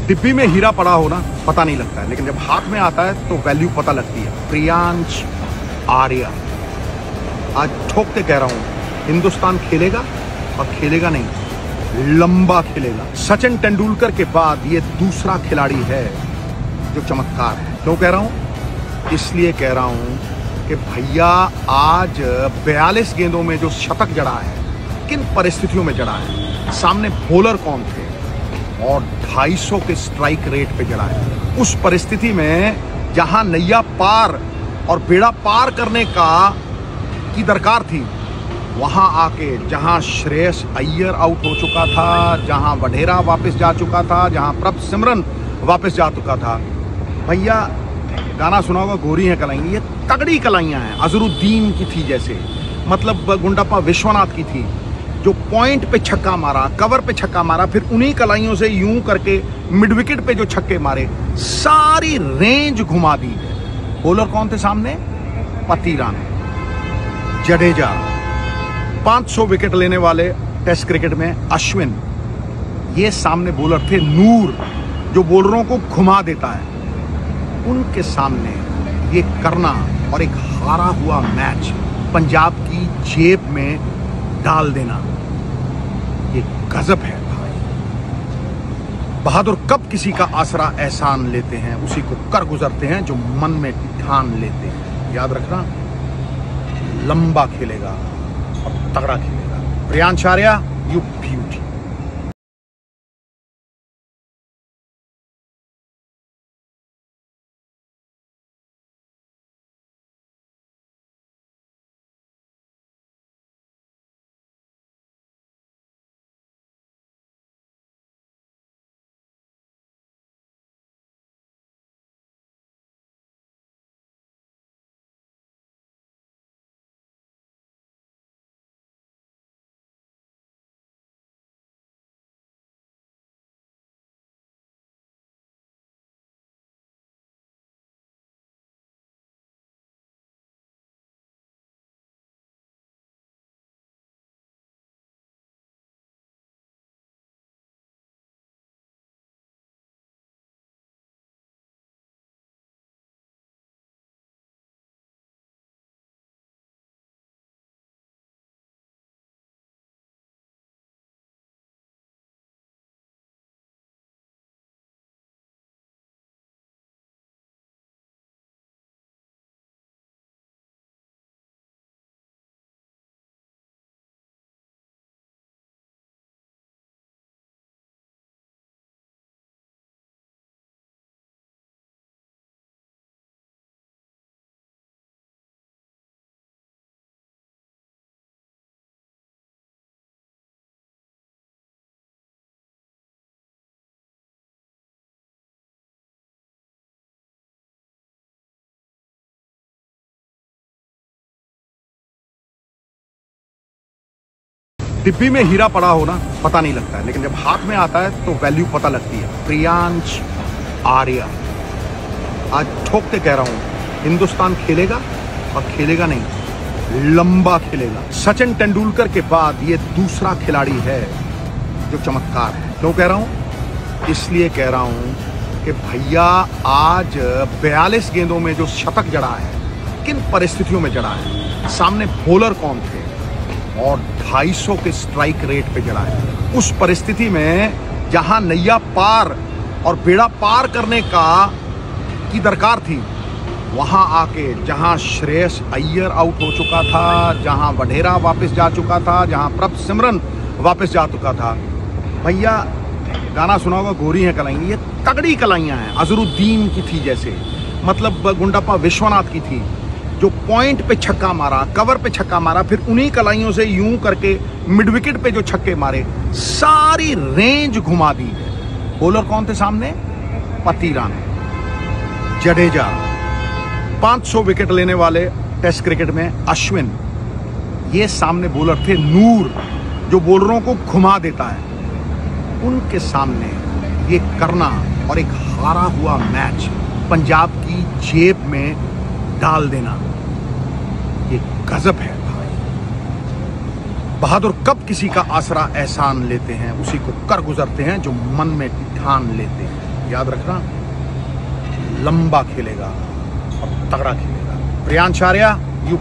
डिब्बी में हीरा पड़ा हो ना पता नहीं लगता है, लेकिन जब हाथ में आता है तो वैल्यू पता लगती है। प्रियांश आर्या, आज ठोक के कह रहा हूं, हिंदुस्तान खेलेगा और खेलेगा नहीं, लंबा खेलेगा। सचिन तेंदुलकर के बाद ये दूसरा खिलाड़ी है जो चमत्कार है। क्यों कह रहा हूं? इसलिए कह रहा हूं कि भैया आज 42 गेंदों में जो शतक जड़ा है, किन परिस्थितियों में जड़ा है, सामने बॉलर कौन थे और 250 के स्ट्राइक रेट पे जड़ा है। उस परिस्थिति में जहां नैया पार और बेड़ा पार करने की दरकार थी, वहां आके जहां श्रेयस अय्यर आउट हो चुका था, जहां वढेरा वापस जा चुका था, जहां प्रभ सिमरन वापस जा चुका था, भैया गाना सुना होगा गोरी है कलाइयां, ये तगड़ी कलाइयां हैं। अजरुद्दीन की थी जैसे, मतलब गुंडाप्पा विश्वनाथ की थी, जो पॉइंट पे छक्का मारा, कवर पे छक्का मारा, फिर उन्हीं कलाइयों से यूं करके मिड विकेट पे जो छक्के मारे, सारी रेंज घुमा दी है। बॉलर कौन थे सामने? पतिरान, जडेजा, 500 विकेट लेने वाले टेस्ट क्रिकेट में अश्विन, ये सामने बॉलर थे। नूर, जो बॉलरों को घुमा देता है, उनके सामने ये करना और एक हारा हुआ मैच पंजाब की जेब में डाल देना, ये गजब है भाई। बहादुर कब किसी का आसरा एहसान लेते हैं, उसी को कर गुजरते हैं जो मन में ठान लेते हैं। याद रखना, लंबा खेलेगा और तगड़ा खेलेगा। Priyansh Arya, you beauty. डिब्बी में हीरा पड़ा हो ना पता नहीं लगता है, लेकिन जब हाथ में आता है तो वैल्यू पता लगती है। प्रियांश आर्या, आज ठोक के कह रहा हूं, हिंदुस्तान खेलेगा और खेलेगा नहीं, लंबा खेलेगा। सचिन तेंदुलकर के बाद ये दूसरा खिलाड़ी है जो चमत्कार है। क्यों कह रहा हूं? इसलिए कह रहा हूं कि भैया आज 42 गेंदों में जो शतक जड़ा है, किन परिस्थितियों में जड़ा है, सामने बॉलर कौन थे और 250 के स्ट्राइक रेट पे जड़ा है। उस परिस्थिति में जहां नैया पार और बेड़ा पार करने की दरकार थी, वहां आके जहां श्रेयस अय्यर आउट हो चुका था, जहां वढेरा वापस जा चुका था, जहां प्रभ सिमरन वापस जा चुका था, भैया गाना सुना होगा गोरी है कलाइयां, ये तगड़ी कलाइयां हैं। अजरुद्दीन की थी जैसे, मतलब गुंडाप्पा विश्वनाथ की थी, जो पॉइंट पे छक्का मारा, कवर पे छक्का मारा, फिर उन्हीं कलाइयों से यूं करके मिड विकेट पे जो छक्के मारे, सारी रेंज घुमा दी है। बॉलर कौन थे सामने? पतिरान, जडेजा, 500 विकेट लेने वाले टेस्ट क्रिकेट में अश्विन, ये सामने बॉलर थे। नूर, जो बॉलरों को घुमा देता है, उनके सामने ये करना और एक हारा हुआ मैच पंजाब की जेब में डाल देना, ये गजब है भाई। बहादुर कब किसी का आसरा एहसान लेते हैं, उसी को कर गुजरते हैं जो मन में ठान लेते हैं। याद रखना, लंबा खेलेगा और तगड़ा खेलेगा। प्रियांश आर्या, यू